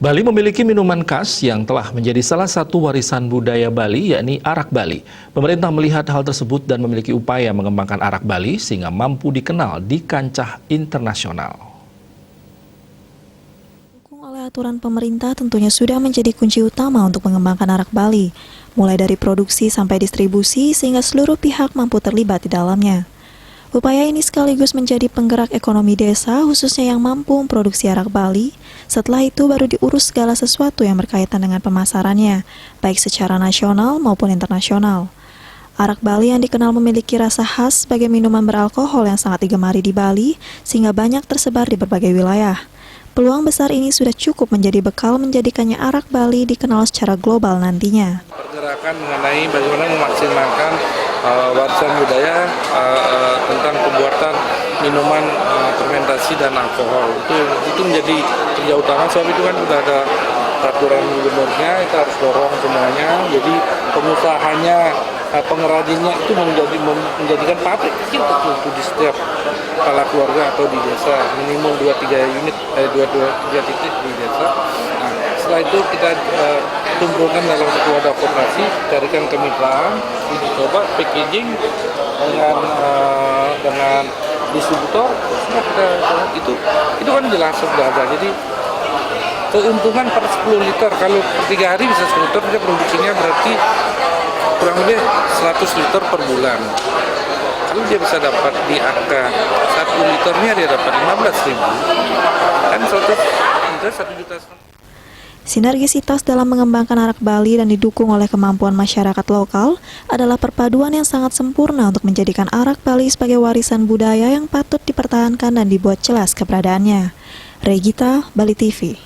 Bali memiliki minuman khas yang telah menjadi salah satu warisan budaya Bali, yakni arak Bali. Pemerintah melihat hal tersebut dan memiliki upaya mengembangkan arak Bali sehingga mampu dikenal di kancah internasional. Oleh aturan pemerintah tentunya sudah menjadi kunci utama untuk mengembangkan arak Bali, mulai dari produksi sampai distribusi sehingga seluruh pihak mampu terlibat di dalamnya. Upaya ini sekaligus menjadi penggerak ekonomi desa, khususnya yang mampu memproduksi arak Bali. Setelah itu baru diurus segala sesuatu yang berkaitan dengan pemasarannya, baik secara nasional maupun internasional. Arak Bali yang dikenal memiliki rasa khas sebagai minuman beralkohol yang sangat digemari di Bali, sehingga banyak tersebar di berbagai wilayah. Peluang besar ini sudah cukup menjadi bekal menjadikannya arak Bali dikenal secara global nantinya. Pergerakan mengenai bagaimana memaksimalkan warisan budaya tentang pembuatan minuman fermentasi dan alkohol itu menjadi kerja utama, sebab itu kan sudah ada peraturan gubernurnya, kita harus dorong semuanya. Jadi pengusahanya, pengrajinnya itu menjadikan pabrik kecil di setiap kepala keluarga atau di desa, minimum 2-3 unit, 2-3 titik di desa. Nah, setelah itu kita kumpulkan dalam satu wadah koperasi, carikan kemitraan, uji coba packaging dengan distributor, semua kita itu kan jelas sudah ada. Jadi keuntungan per 10 liter, kalau per 3 hari bisa 10 liter, dia produksinya berarti kurang lebih 100 liter per bulan. Kalau dia bisa dapat di angka 1 liternya dia dapat 15.000, kan 100 liter 1 juta. Sinergisitas dalam mengembangkan arak Bali dan didukung oleh kemampuan masyarakat lokal adalah perpaduan yang sangat sempurna untuk menjadikan arak Bali sebagai warisan budaya yang patut dipertahankan dan dibuat jelas keberadaannya. Regita, Bali TV.